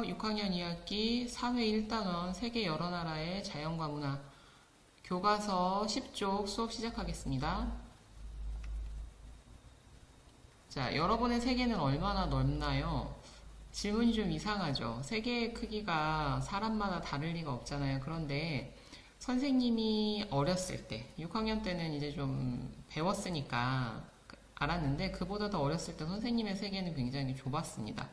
6학년 2학기 사회 1단원 세계 여러 나라의 자연과 문화 교과서 10쪽 수업 시작하겠습니다. 자, 여러분의 세계는 얼마나 넓나요? 질문이 좀 이상하죠. 세계의 크기가 사람마다 다를 리가 없잖아요. 그런데 선생님이 어렸을 때, 6학년 때는 이제 좀 배웠으니까 알았는데 그보다 더 어렸을 때 선생님의 세계는 굉장히 좁았습니다.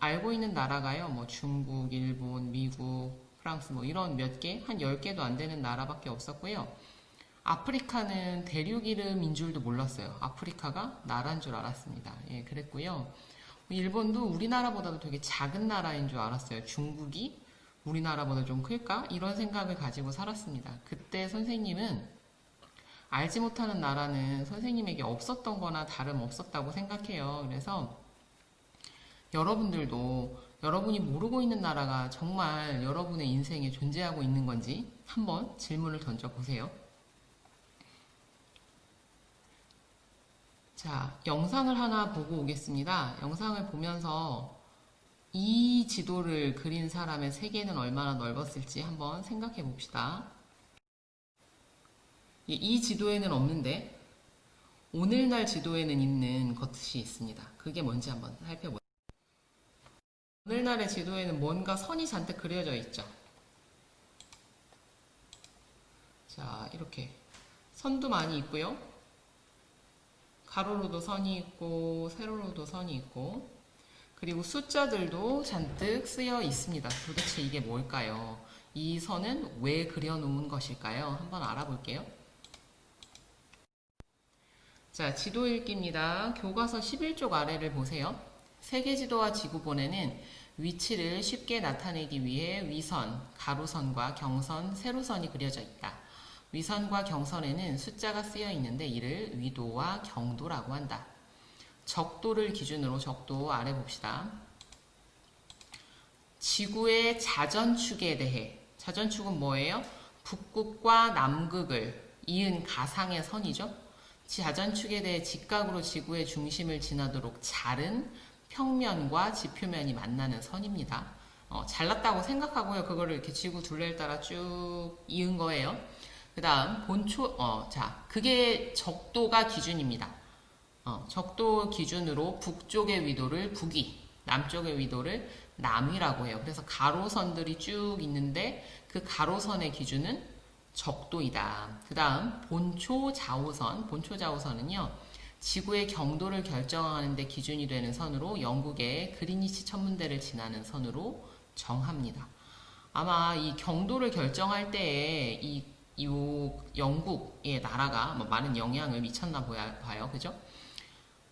알고 있는 나라가요, 뭐 중국, 일본, 미국, 프랑스 뭐 이런 몇 개, 한 10개도 안 되는 나라밖에 없었고요. 아프리카는 대륙 이름인 줄도 몰랐어요. 아프리카가 나라인 줄 알았습니다. 예, 그랬고요. 일본도 우리나라보다도 되게 작은 나라인 줄 알았어요. 중국이 우리나라보다 좀 클까? 이런 생각을 가지고 살았습니다. 그때 선생님은 알지 못하는 나라는 선생님에게 없었던 거나 다름없었다고 생각해요. 그래서 여러분들도 여러분이 모르고 있는 나라가 정말 여러분의 인생에 존재하고 있는 건지 한번 질문을 던져보세요. 자, 영상을 하나 보고 오겠습니다. 영상을 보면서 이 지도를 그린 사람의 세계는 얼마나 넓었을지 한번 생각해 봅시다. 이 지도에는 없는데 오늘날 지도에는 있는 것이 있습니다. 그게 뭔지 한번 살펴보세요. 오늘날의 지도에는 뭔가 선이 잔뜩 그려져 있죠. 자, 이렇게 선도 많이 있고요. 가로로도 선이 있고 세로로도 선이 있고 그리고 숫자들도 잔뜩 쓰여 있습니다. 도대체 이게 뭘까요? 이 선은 왜 그려놓은 것일까요? 한번 알아볼게요. 자, 지도 읽기입니다. 교과서 11쪽 아래를 보세요. 세계지도와 지구본에는 위치를 쉽게 나타내기 위해 위선, 가로선과 경선, 세로선이 그려져 있다. 위선과 경선에는 숫자가 쓰여 있는데 이를 위도와 경도라고 한다. 적도를 기준으로 적도 아래 봅시다. 지구의 자전축에 대해, 자전축은 뭐예요? 북극과 남극을 이은 가상의 선이죠. 자전축에 대해 직각으로 지구의 중심을 지나도록 자른 평면과 지표면이 만나는 선입니다. 잘났다고 생각하고요. 그거를 이렇게 지구 둘레를 따라 쭉 이은 거예요. 그 다음 자, 그게 적도가 기준입니다. 적도 기준으로 북쪽의 위도를 북위, 남쪽의 위도를 남위라고 해요. 그래서 가로선들이 쭉 있는데 그 가로선의 기준은 적도이다. 그 다음 본초 좌우선은요. 지구의 경도를 결정하는 데 기준이 되는 선으로 영국의 그리니치 천문대를 지나는 선으로 정합니다. 아마 이 경도를 결정할 때에 이 영국의 나라가 많은 영향을 미쳤나 봐요. 그죠?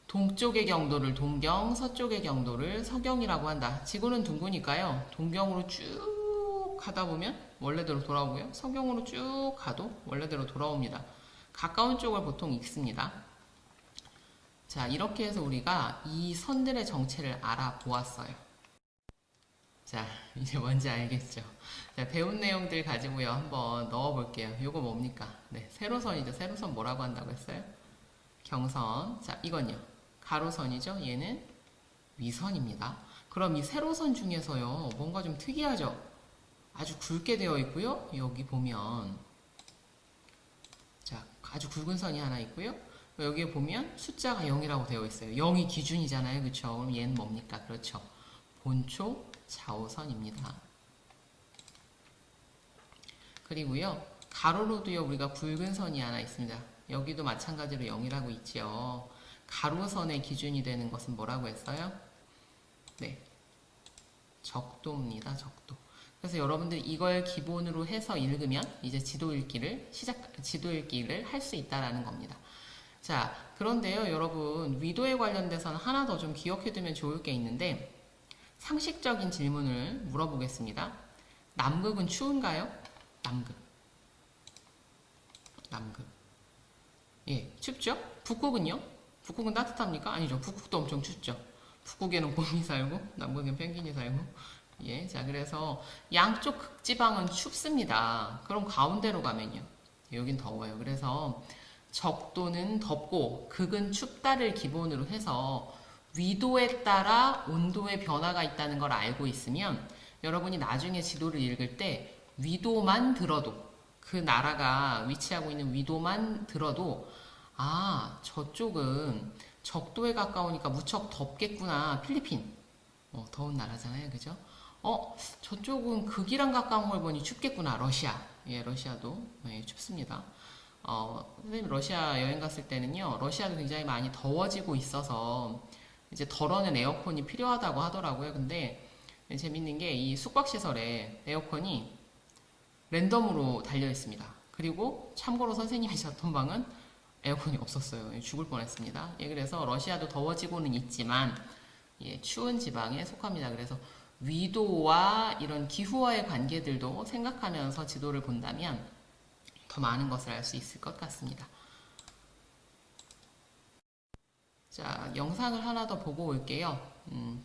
동쪽의 경도를 동경, 서쪽의 경도를 서경이라고 한다. 지구는 둥그니까요. 동경으로 쭉 가다 보면 원래대로 돌아오고요. 서경으로 쭉 가도 원래대로 돌아옵니다. 가까운 쪽을 보통 읽습니다. 자, 이렇게 해서 우리가 이 선들의 정체를 알아보았어요. 자, 이제 뭔지 알겠죠? 자, 배운 내용들 가지고요. 한번 넣어볼게요. 요거 뭡니까? 네, 세로선이죠. 세로선 뭐라고 한다고 했어요? 경선. 자, 이건요. 가로선이죠. 얘는 위선입니다. 그럼 이 세로선 중에서요. 뭔가 좀 특이하죠? 아주 굵게 되어 있고요. 여기 보면 자, 아주 굵은 선이 하나 있고요. 여기에 보면 숫자가 0이라고 되어 있어요. 0이 기준이잖아요. 그렇죠? 그럼 얘는 뭡니까? 그렇죠. 본초 좌우선입니다. 그리고요. 가로로도요. 우리가 굵은 선이 하나 있습니다. 여기도 마찬가지로 0이라고 있지요. 가로선의 기준이 되는 것은 뭐라고 했어요? 네. 적도입니다. 적도. 그래서 여러분들 이걸 기본으로 해서 읽으면 이제 지도 읽기를 할 수 있다라는 겁니다. 자, 그런데요, 여러분, 위도에 관련돼서는 하나 더 좀 기억해두면 좋을 게 있는데, 상식적인 질문을 물어보겠습니다. 남극은 추운가요? 남극. 예, 춥죠? 북극은요? 북극은 따뜻합니까? 아니죠. 북극도 엄청 춥죠. 북극에는 곰이 살고, 남극엔 펭귄이 살고. 예, 자, 그래서 양쪽 극지방은 춥습니다. 그럼 가운데로 가면요. 여긴 더워요. 그래서 적도는 덥고 극은 춥다를 기본으로 해서 위도에 따라 온도의 변화가 있다는 걸 알고 있으면 여러분이 나중에 지도를 읽을 때 위도만 들어도 그 나라가 위치하고 있는 위도만 들어도 아, 저쪽은 적도에 가까우니까 무척 덥겠구나. 필리핀. 더운 나라잖아요. 그죠? 저쪽은 극이랑 가까운 걸 보니 춥겠구나. 러시아. 예, 러시아도 예, 춥습니다. 선생님 러시아 여행 갔을 때는요, 러시아도 굉장히 많이 더워지고 있어서 이제 덜어는 에어컨이 필요하다고 하더라고요. 근데 재밌는 게 이 숙박시설에 에어컨이 랜덤으로 달려 있습니다. 그리고 참고로 선생님이 잤던 방은 에어컨이 없었어요. 죽을 뻔했습니다. 예, 그래서 러시아도 더워지고는 있지만 예, 추운 지방에 속합니다. 그래서 위도와 이런 기후와의 관계들도 생각하면서 지도를 본다면 더 많은 것을 알 수 있을 것 같습니다. 자, 영상을 하나 더 보고 올게요.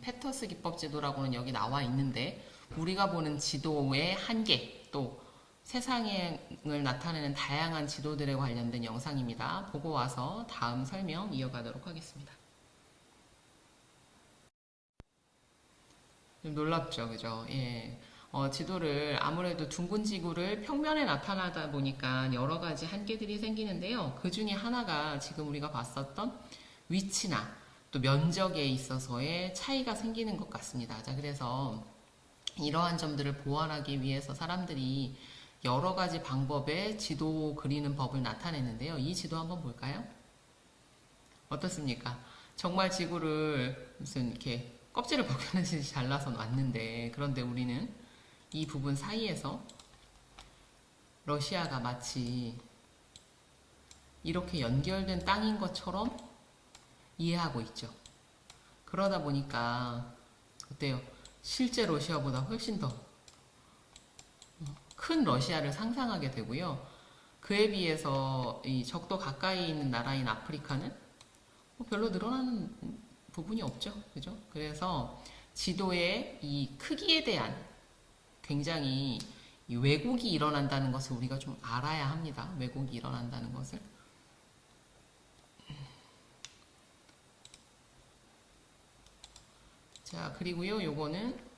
페터스 기법 지도라고는 여기 나와 있는데 우리가 보는 지도의 한계 또 세상을 나타내는 다양한 지도들에 관련된 영상입니다. 보고 와서 다음 설명 이어가도록 하겠습니다. 좀 놀랍죠, 그죠? 예. 지도를 아무래도 둥근 지구를 평면에 나타나다 보니까 여러 가지 한계들이 생기는데요. 그 중에 하나가 지금 우리가 봤었던 위치나 또 면적에 있어서의 차이가 생기는 것 같습니다. 자, 그래서 이러한 점들을 보완하기 위해서 사람들이 여러 가지 방법의 지도 그리는 법을 나타냈는데요. 이 지도 한번 볼까요? 어떻습니까? 정말 지구를 무슨 이렇게 껍질을 벗겨내듯이 잘라서 놨는데 그런데 우리는 이 부분 사이에서 러시아가 마치 이렇게 연결된 땅인 것처럼 이해하고 있죠. 그러다 보니까 어때요? 실제 러시아보다 훨씬 더 큰 러시아를 상상하게 되고요. 그에 비해서 이 적도 가까이 있는 나라인 아프리카는 별로 늘어나는 부분이 없죠. 그죠? 그래서 지도의 이 크기에 대한 굉장히 이 왜곡이 일어난다는 것을 우리가 좀 알아야 합니다. 왜곡이 일어난다는 것을. 자, 그리고요, 요거는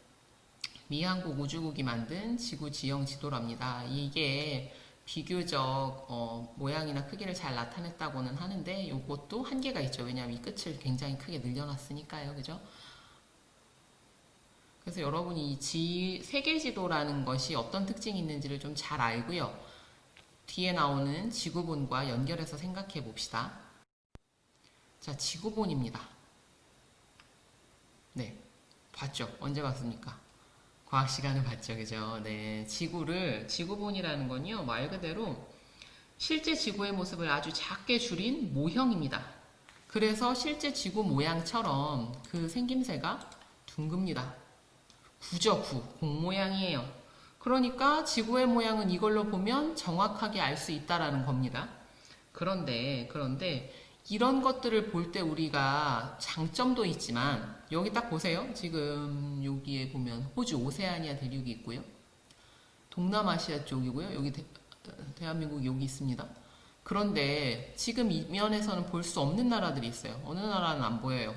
미한국 우주국이 만든 지구 지형 지도랍니다. 이게 비교적 모양이나 크기를 잘 나타냈다고는 하는데 요것도 한계가 있죠. 왜냐하면 이 끝을 굉장히 크게 늘려놨으니까요. 그죠? 그래서 여러분이 이 세계 지도라는 것이 어떤 특징이 있는지를 좀 잘 알고요. 뒤에 나오는 지구본과 연결해서 생각해 봅시다. 자, 지구본입니다. 네, 봤죠? 언제 봤습니까? 과학 시간을 봤죠, 그죠? 네, 지구본이라는 건요, 말 그대로 실제 지구의 모습을 아주 작게 줄인 모형입니다. 그래서 실제 지구 모양처럼 그 생김새가 둥급니다. 구죠, 공 모양이에요. 그러니까 지구의 모양은 이걸로 보면 정확하게 알 수 있다라는 겁니다. 그런데 이런 것들을 볼 때 우리가 장점도 있지만 여기 딱 보세요. 지금 여기에 보면 호주 오세아니아 대륙이 있고요. 동남아시아 쪽이고요. 여기 대한민국 여기 있습니다. 그런데 지금 이 면에서는 볼 수 없는 나라들이 있어요. 어느 나라는 안 보여요.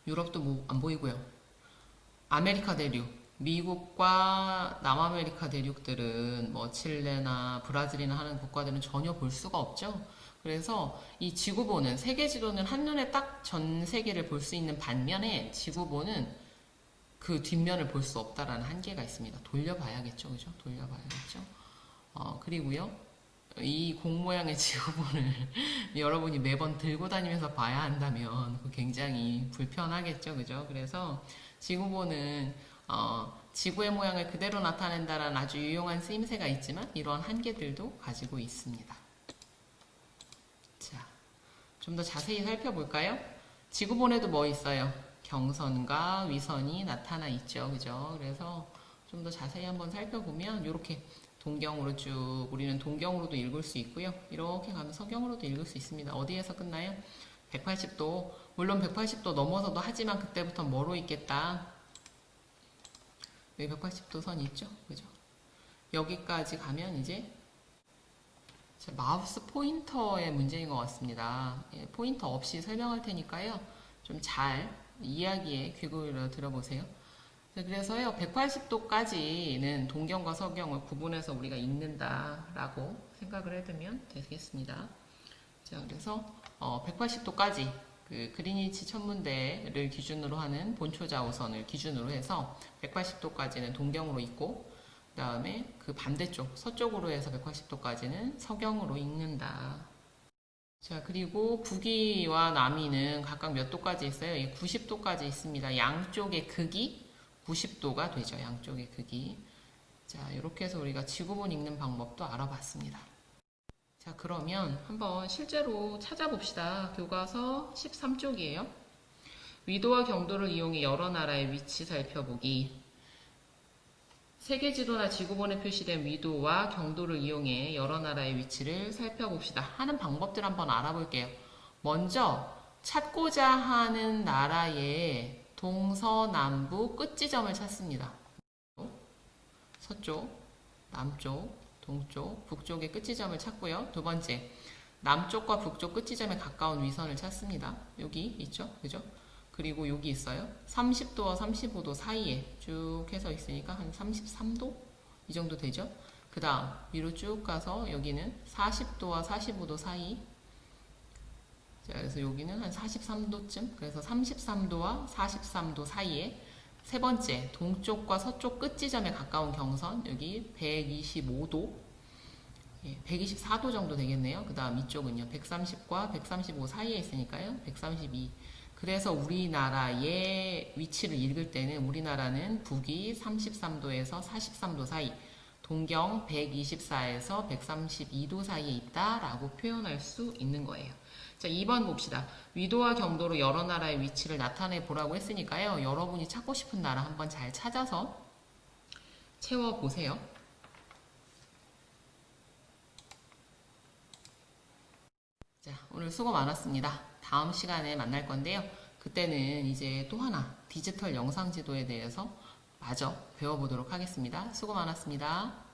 유럽도 뭐 안 보이고요. 아메리카 대륙, 미국과 남아메리카 대륙들은 뭐 칠레나 브라질이나 하는 국가들은 전혀 볼 수가 없죠. 그래서 이 지구본은 세계 지도는 한눈에 딱 전 세계를 볼 수 있는 반면에 지구본은 그 뒷면을 볼 수 없다라는 한계가 있습니다. 돌려봐야겠죠, 그죠? 돌려봐야겠죠. 그리고요, 이 공 모양의 지구본을 여러분이 매번 들고 다니면서 봐야 한다면 굉장히 불편하겠죠, 그죠? 그래서 지구본은 지구의 모양을 그대로 나타낸다라는 아주 유용한 쓰임새가 있지만 이러한 한계들도 가지고 있습니다. 자, 좀 더 자세히 살펴볼까요? 지구본에도 뭐 있어요? 경선과 위선이 나타나 있죠. 그죠? 그래서 좀 더 자세히 한번 살펴보면 이렇게 동경으로 쭉 우리는 동경으로도 읽을 수 있고요. 이렇게 가면 서경으로도 읽을 수 있습니다. 어디에서 끝나요? 180도. 물론 180도 넘어서도 하지만 그때부터 뭐로 있겠다? 여기 180도 선 있죠? 그죠? 여기까지 가면 이제 마우스 포인터의 문제인 것 같습니다. 예, 포인터 없이 설명할 테니까요. 좀 잘 이야기에 귀 기울여 들어보세요. 그래서요, 180도까지는 동경과 서경을 구분해서 우리가 읽는다라고 생각을 해두면 되겠습니다. 자, 그래서 180도까지 그 그리니치 천문대를 기준으로 하는 본초자우선을 기준으로 해서 180도까지는 동경으로 읽고, 그 다음에 그 반대쪽 서쪽으로 해서 180도까지는 서경으로 읽는다. 자, 그리고 북위와 남위는 각각 몇 도까지 있어요? 90도까지 있습니다. 양쪽의 극이 90도가 되죠. 양쪽의 극이. 자, 이렇게 해서 우리가 지구본 읽는 방법도 알아봤습니다. 자, 그러면 한번 실제로 찾아봅시다. 교과서 13쪽이에요. 위도와 경도를 이용해 여러 나라의 위치 살펴보기. 세계 지도나 지구본에 표시된 위도와 경도를 이용해 여러 나라의 위치를 살펴봅시다. 하는 방법들 한번 알아볼게요. 먼저 찾고자 하는 나라의 동서남북 끝지점을 찾습니다. 서쪽, 남쪽, 동쪽, 북쪽의 끝지점을 찾고요. 두 번째, 남쪽과 북쪽 끝지점에 가까운 위선을 찾습니다. 여기 있죠? 그죠? 그리고 여기 있어요. 30도와 35도 사이에 쭉 해서 있으니까 한 33도? 이 정도 되죠? 그 다음 위로 쭉 가서 여기는 40도와 45도 사이. 자, 그래서 여기는 한 43도쯤. 그래서 33도와 43도 사이에 세 번째, 동쪽과 서쪽 끝지점에 가까운 경선. 여기 125도. 124도 정도 되겠네요. 그 다음 이쪽은요. 130과 135 사이에 있으니까요. 132. 그래서 우리나라의 위치를 읽을 때는 우리나라는 북위 33도에서 43도 사이, 동경 124에서 132도 사이에 있다라고 표현할 수 있는 거예요. 자, 2번 봅시다. 위도와 경도로 여러 나라의 위치를 나타내 보라고 했으니까요. 여러분이 찾고 싶은 나라 한번 잘 찾아서 채워보세요. 자, 오늘 수고 많았습니다. 다음 시간에 만날 건데요. 그때는 이제 또 하나 디지털 영상 지도에 대해서 마저 배워보도록 하겠습니다. 수고 많았습니다.